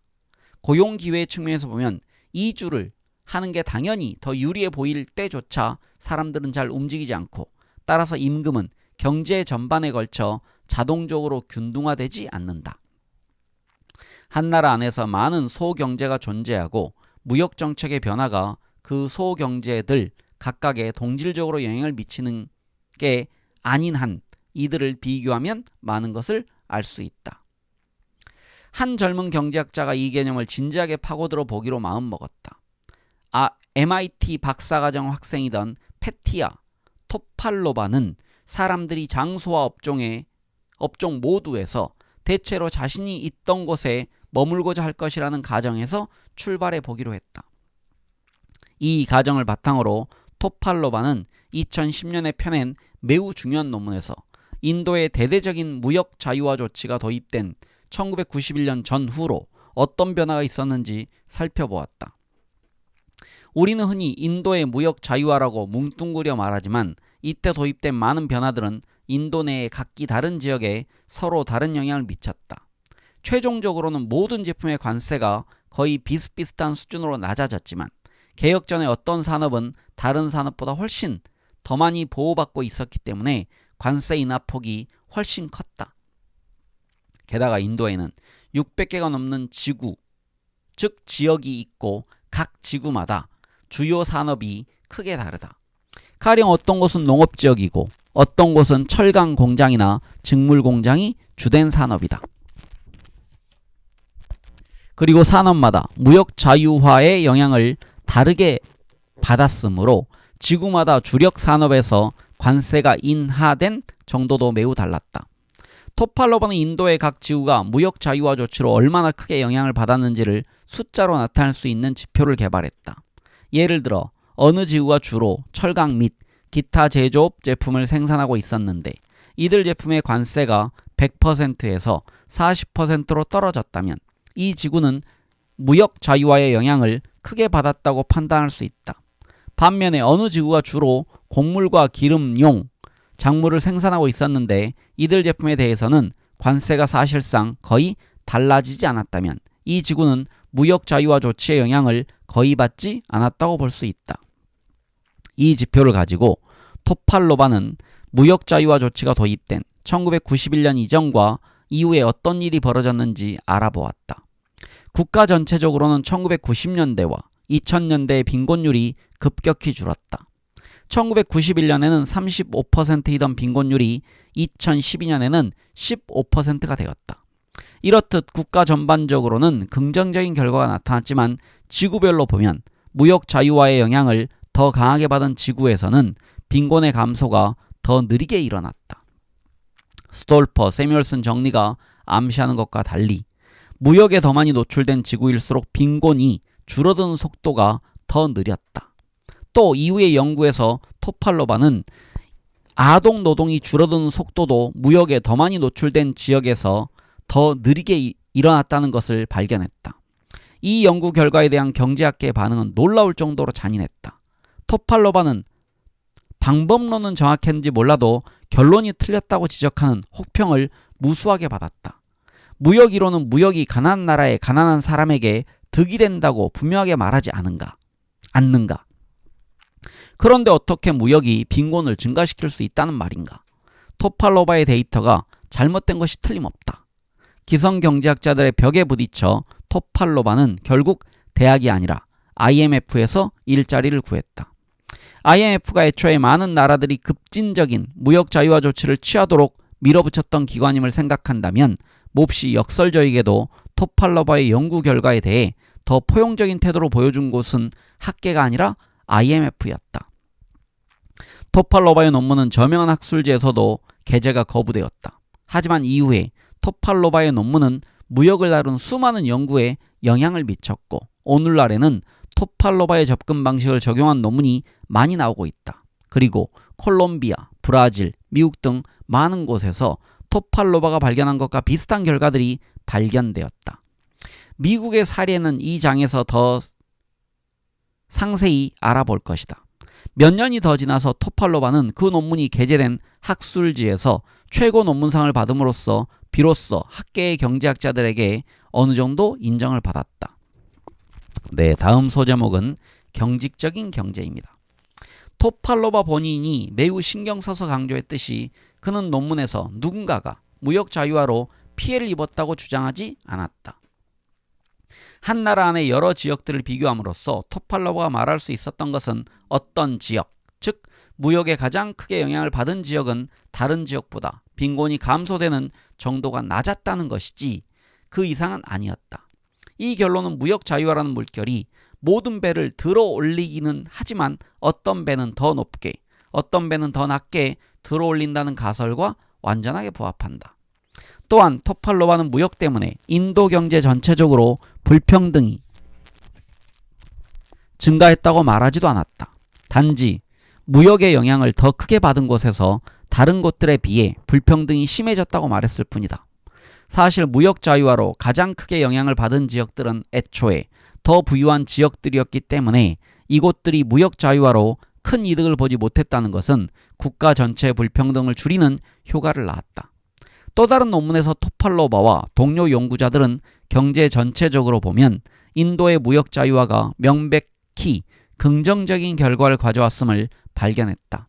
고용기회의 측면에서 보면 이주를 하는 게 당연히 더 유리해 보일 때조차 사람들은 잘 움직이지 않고 따라서 임금은 경제 전반에 걸쳐 자동적으로 균등화되지 않는다. 한 나라 안에서 많은 소경제가 존재하고 무역정책의 변화가 그 소경제들 각각에 동질적으로 영향을 미치는 게 아닌 한 이들을 비교하면 많은 것을 알 수 있다. 한 젊은 경제학자가 이 개념을 진지하게 파고들어 보기로 마음먹었다. MIT 박사과정 학생이던 패티아 토팔로바는 사람들이 장소와 업종 모두에서 대체로 자신이 있던 곳에 머물고자 할 것이라는 가정에서 출발해 보기로 했다. 이 가정을 바탕으로 토팔로바는 2010년에 펴낸 매우 중요한 논문에서 인도의 대대적인 무역 자유화 조치가 도입된 1991년 전후로 어떤 변화가 있었는지 살펴보았다. 우리는 흔히 인도의 무역 자유화라고 뭉뚱그려 말하지만 이때 도입된 많은 변화들은 인도 내의 각기 다른 지역에 서로 다른 영향을 미쳤다. 최종적으로는 모든 제품의 관세가 거의 비슷비슷한 수준으로 낮아졌지만 개혁 전에 어떤 산업은 다른 산업보다 훨씬 더 많이 보호받고 있었기 때문에 관세 인하폭이 훨씬 컸다. 게다가 인도에는 600개가 넘는 지구, 즉 지역이 있고 각 지구마다 주요 산업이 크게 다르다. 가령 어떤 곳은 농업지역이고 어떤 곳은 철강 공장이나 직물 공장이 주된 산업이다. 그리고 산업마다 무역 자유화의 영향을 다르게 받았으므로 지구마다 주력 산업에서 관세가 인하된 정도도 매우 달랐다. 토팔로바는 인도의 각 지구가 무역 자유화 조치로 얼마나 크게 영향을 받았는지를 숫자로 나타낼 수 있는 지표를 개발했다. 예를 들어 어느 지구가 주로 철강 및 기타 제조업 제품을 생산하고 있었는데 이들 제품의 관세가 100%에서 40%로 떨어졌다면 이 지구는 무역 자유화의 영향을 크게 받았다고 판단할 수 있다. 반면에 어느 지구가 주로 곡물과 기름용 작물을 생산하고 있었는데 이들 제품에 대해서는 관세가 사실상 거의 달라지지 않았다면 이 지구는 무역 자유화 조치의 영향을 거의 받지 않았다고 볼 수 있다. 이 지표를 가지고 토팔로바는 무역 자유화 조치가 도입된 1991년 이전과 이후에 어떤 일이 벌어졌는지 알아보았다. 국가 전체적으로는 1990년대와 2000년대의 빈곤율이 급격히 줄었다. 1991년에는 35%이던 빈곤율이 2012년에는 15%가 되었다. 이렇듯 국가 전반적으로는 긍정적인 결과가 나타났지만 지구별로 보면 무역 자유화의 영향을 더 강하게 받은 지구에서는 빈곤의 감소가 더 느리게 일어났다. 스톨퍼 세뮤얼슨 정리가 암시하는 것과 달리 무역에 더 많이 노출된 지구일수록 빈곤이 줄어드는 속도가 더 느렸다. 또 이후의 연구에서 토팔로바는 아동 노동이 줄어드는 속도도 무역에 더 많이 노출된 지역에서 더 느리게 일어났다는 것을 발견했다. 이 연구 결과에 대한 경제학계의 반응은 놀라울 정도로 잔인했다. 토팔로바는 방법론은 정확했는지 몰라도 결론이 틀렸다고 지적하는 혹평을 무수하게 받았다. 무역 이론은 무역이 가난한 나라의 가난한 사람에게 득이 된다고 분명하게 말하지 않는가? 그런데 어떻게 무역이 빈곤을 증가시킬 수 있다는 말인가? 토팔로바의 데이터가 잘못된 것이 틀림없다. 기성경제학자들의 벽에 부딪혀 토팔로바는 결국 대학이 아니라 IMF에서 일자리를 구했다. IMF가 애초에 많은 나라들이 급진적인 무역 자유화 조치를 취하도록 밀어붙였던 기관임을 생각한다면 몹시 역설적이게도 토팔로바의 연구 결과에 대해 더 포용적인 태도로 보여준 곳은 학계가 아니라 IMF였다. 토팔로바의 논문은 저명한 학술지에서도 게재가 거부되었다. 하지만 이후에 토팔로바의 논문은 무역을 다룬 수많은 연구에 영향을 미쳤고 오늘날에는 토팔로바의 접근 방식을 적용한 논문이 많이 나오고 있다. 그리고 콜롬비아, 브라질, 미국 등 많은 곳에서 토팔로바가 발견한 것과 비슷한 결과들이 발견되었다. 미국의 사례는 이 장에서 더 상세히 알아볼 것이다. 몇 년이 더 지나서 토팔로바는 그 논문이 게재된 학술지에서 최고 논문상을 받음으로써 비로소 학계의 경제학자들에게 어느 정도 인정을 받았다. 네, 다음 소제목은 경직적인 경제입니다. 토팔로바 본인이 매우 신경 써서 강조했듯이 그는 논문에서 누군가가 무역 자유화로 피해를 입었다고 주장하지 않았다. 한 나라 안의 여러 지역들을 비교함으로써 토팔로바가 말할 수 있었던 것은 어떤 지역, 즉 무역에 가장 크게 영향을 받은 지역은 다른 지역보다 빈곤이 감소되는 정도가 낮았다는 것이지 그 이상은 아니었다. 이 결론은 무역 자유화라는 물결이 모든 배를 들어 올리기는 하지만 어떤 배는 더 높게, 어떤 배는 더 낮게 들어 올린다는 가설과 완전하게 부합한다. 또한 토팔로바는 무역 때문에 인도 경제 전체적으로 불평등이 증가했다고 말하지도 않았다. 단지 무역의 영향을 더 크게 받은 곳에서 다른 곳들에 비해 불평등이 심해졌다고 말했을 뿐이다. 사실 무역 자유화로 가장 크게 영향을 받은 지역들은 애초에 더 부유한 지역들이었기 때문에 이곳들이 무역 자유화로 큰 이득을 보지 못했다는 것은 국가 전체의 불평등을 줄이는 효과를 낳았다. 또 다른 논문에서 토팔로바와 동료 연구자들은 경제 전체적으로 보면 인도의 무역 자유화가 명백히 긍정적인 결과를 가져왔음을 발견했다.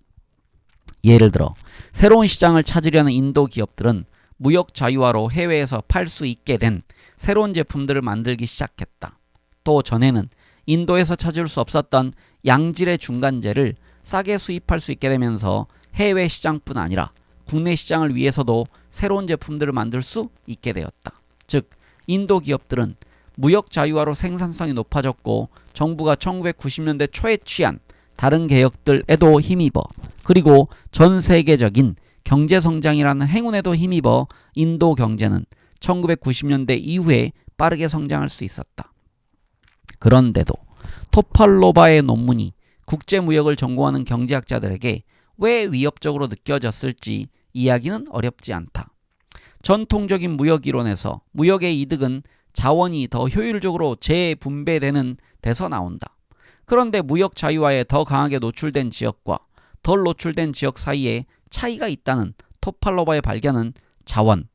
예를 들어 새로운 시장을 찾으려는 인도 기업들은 무역 자유화로 해외에서 팔 수 있게 된 새로운 제품들을 만들기 시작했다. 또 전에는 인도에서 찾을 수 없었던 양질의 중간재를 싸게 수입할 수 있게 되면서 해외 시장뿐 아니라 국내 시장을 위해서도 새로운 제품들을 만들 수 있게 되었다. 즉 인도 기업들은 무역 자유화로 생산성이 높아졌고 정부가 1990년대 초에 취한 다른 개혁들에도 힘입어 그리고 전 세계적인 경제성장이라는 행운에도 힘입어 인도 경제는 1990년대 이후에 빠르게 성장할 수 있었다. 그런데도 토팔로바의 논문이 국제무역을 전공하는 경제학자들에게 왜 위협적으로 느껴졌을지 이야기는 어렵지 않다. 전통적인 무역이론에서 무역의 이득은 자원이 더 효율적으로 재분배되는 데서 나온다. 그런데 무역 자유화에 더 강하게 노출된 지역과 덜 노출된 지역 사이에 차이가 있다는 토팔로바의 발견은 자원,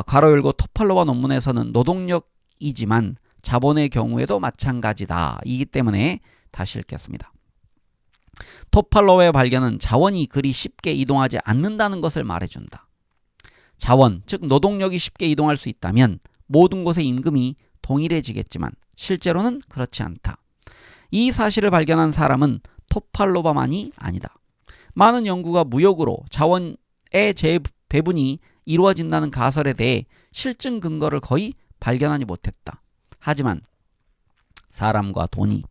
괄호 열고 토팔로바 논문에서는 노동력이지만 자본의 경우에도 마찬가지다. 이기 때문에 다시 읽겠습니다. 토팔로바의 발견은 자원이 그리 쉽게 이동하지 않는다는 것을 말해준다. 자원, 즉 노동력이 쉽게 이동할 수 있다면 모든 곳의 임금이 동일해지겠지만 실제로는 그렇지 않다. 이 사실을 발견한 사람은 토팔로바만이 아니다. 많은 연구가 무역으로 자원의 재배분이 이루어진다는 가설에 대해 실증 근거를 거의 발견하지 못했다. 하지만 사람과 돈이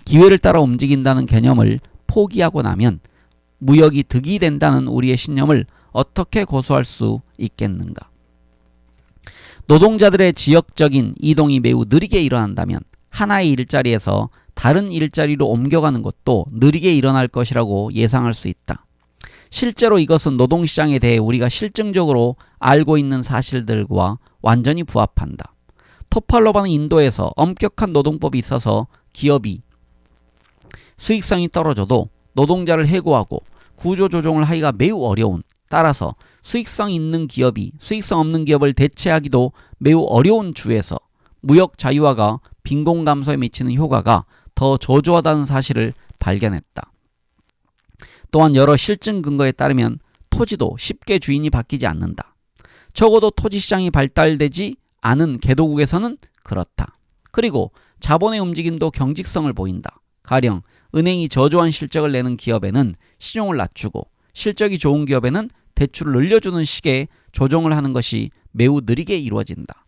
기회를 따라 움직인다는 개념을 포기하고 나면 무역이 득이 된다는 우리의 신념을 어떻게 고수할 수 있겠는가? 노동자들의 지역적인 이동이 매우 느리게 일어난다면 하나의 일자리에서 다른 일자리로 옮겨가는 것도 느리게 일어날 것이라고 예상할 수 있다. 실제로 이것은 노동시장에 대해 우리가 실증적으로 알고 있는 사실들과 완전히 부합한다. 토팔로바는 인도에서 엄격한 노동법이 있어서 기업이 수익성이 떨어져도 노동자를 해고하고 구조조정을 하기가 매우 어려운, 따라서 수익성 있는 기업이 수익성 없는 기업을 대체하기도 매우 어려운 주에서 무역 자유화가 빈곤 감소에 미치는 효과가 더 저조하다는 사실을 발견했다. 또한 여러 실증 근거에 따르면 토지도 쉽게 주인이 바뀌지 않는다. 적어도 토지시장이 발달되지 않은 개도국에서는 그렇다. 그리고 자본의 움직임도 경직성을 보인다. 가령 은행이 저조한 실적을 내는 기업에는 신용을 낮추고 실적이 좋은 기업에는 대출을 늘려주는 식의 조정을 하는 것이 매우 느리게 이루어진다.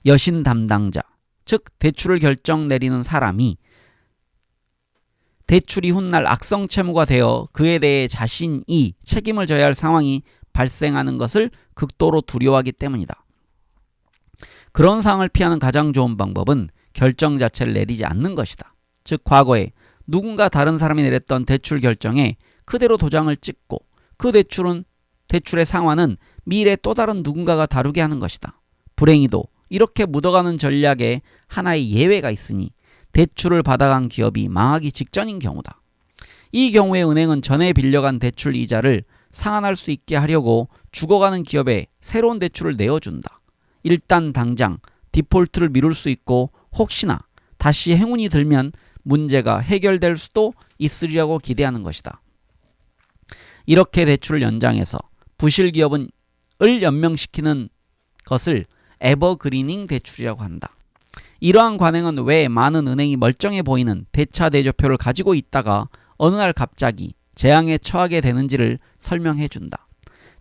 여신 담당자, 즉 대출을 결정 내리는 사람이 대출이 훗날 악성 채무가 되어 그에 대해 자신이 책임을 져야 할 상황이 발생하는 것을 극도로 두려워하기 때문이다. 그런 상황을 피하는 가장 좋은 방법은 결정 자체를 내리지 않는 것이다. 즉 과거에 누군가 다른 사람이 내렸던 대출 결정에 그대로 도장을 찍고 그 대출의 상환은 미래 또 다른 누군가가 다루게 하는 것이다. 불행히도 이렇게 묻어가는 전략에 하나의 예외가 있으니 대출을 받아간 기업이 망하기 직전인 경우다. 이 경우에 은행은 전에 빌려간 대출 이자를 상환할 수 있게 하려고 죽어가는 기업에 새로운 대출을 내어준다. 일단 당장 디폴트를 미룰 수 있고 혹시나 다시 행운이 들면 문제가 해결될 수도 있으리라고 기대하는 것이다. 이렇게 대출을 연장해서 부실 기업을 연명시키는 것을 에버그리닝 대출이라고 한다. 이러한 관행은 왜 많은 은행이 멀쩡해 보이는 대차대조표를 가지고 있다가 어느 날 갑자기 재앙에 처하게 되는지를 설명해 준다.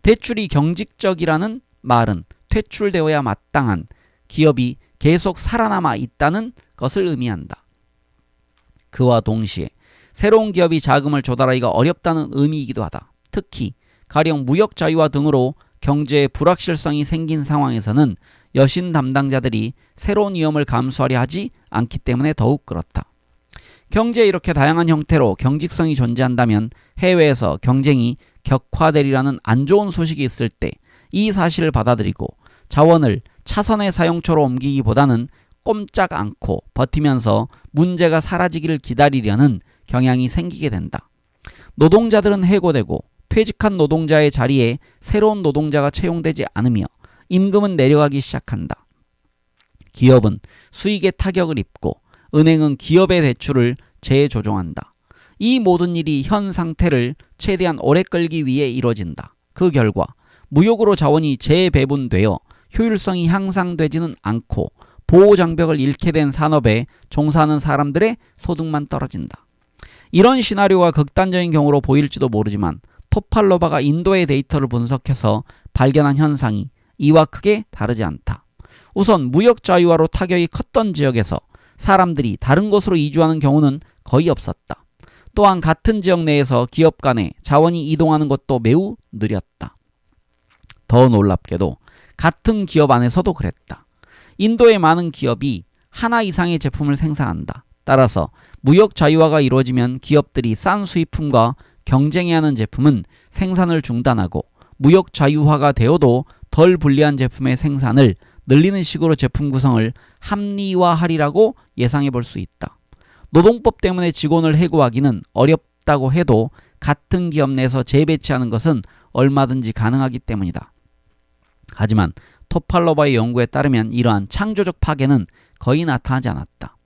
대출이 경직적이라는 말은 퇴출되어야 마땅한 기업이 계속 살아남아 있다는 것을 의미한다. 그와 동시에 새로운 기업이 자금을 조달하기가 어렵다는 의미이기도 하다. 특히 가령 무역 자유화 등으로 경제에 불확실성이 생긴 상황에서는 여신 담당자들이 새로운 위험을 감수하려 하지 않기 때문에 더욱 그렇다. 경제에 이렇게 다양한 형태로 경직성이 존재한다면 해외에서 경쟁이 격화되리라는 안 좋은 소식이 있을 때 이 사실을 받아들이고 자원을 차선의 사용처로 옮기기보다는 꼼짝 않고 버티면서 문제가 사라지기를 기다리려는 경향이 생기게 된다. 노동자들은 해고되고 퇴직한 노동자의 자리에 새로운 노동자가 채용되지 않으며 임금은 내려가기 시작한다. 기업은 수익에 타격을 입고 은행은 기업의 대출을 재조정한다. 이 모든 일이 현 상태를 최대한 오래 끌기 위해 이루어진다. 그 결과 무역으로 자원이 재배분되어 효율성이 향상되지는 않고 보호장벽을 잃게 된 산업에 종사하는 사람들의 소득만 떨어진다. 이런 시나리오가 극단적인 경우로 보일지도 모르지만 토팔로바가 인도의 데이터를 분석해서 발견한 현상이 이와 크게 다르지 않다. 우선 무역 자유화로 타격이 컸던 지역에서 사람들이 다른 곳으로 이주하는 경우는 거의 없었다. 또한 같은 지역 내에서 기업 간에 자원이 이동하는 것도 매우 느렸다. 더 놀랍게도 같은 기업 안에서도 그랬다. 인도의 많은 기업이 하나 이상의 제품을 생산한다. 따라서 무역 자유화가 이루어지면 기업들이 싼 수입품과 경쟁해야 하는 제품은 생산을 중단하고 무역 자유화가 되어도 덜 불리한 제품의 생산을 늘리는 식으로 제품 구성을 합리화하리라고 예상해 볼 수 있다. 노동법 때문에 직원을 해고하기는 어렵다고 해도 같은 기업 내에서 재배치하는 것은 얼마든지 가능하기 때문이다. 하지만 토팔로바의 연구에 따르면 이러한 창조적 파괴는 거의 나타나지 않았다.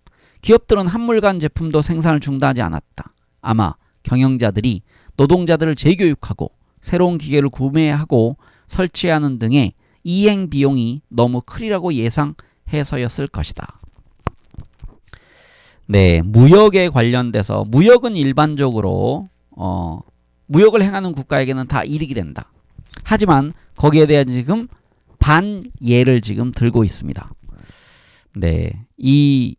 기업들은 한물간 제품도 생산을 중단하지 않았다. 아마 경영자들이 노동자들을 재교육하고 새로운 기계를 구매하고 설치하는 등의 이행 비용이 너무 크리라고 예상해서였을 것이다. 네, 무역에 관련돼서 무역은 일반적으로 무역을 행하는 국가에게는 다 이득이 된다. 하지만 거기에 대한 지금 반예를 지금 들고 있습니다. 네, 이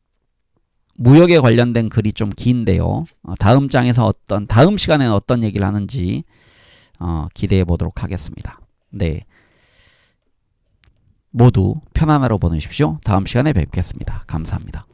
무역에 관련된 글이 좀 긴데요. 다음 시간에는 어떤 얘기를 하는지 기대해 보도록 하겠습니다. 네, 모두 편안하로 보내십시오. 다음 시간에 뵙겠습니다. 감사합니다.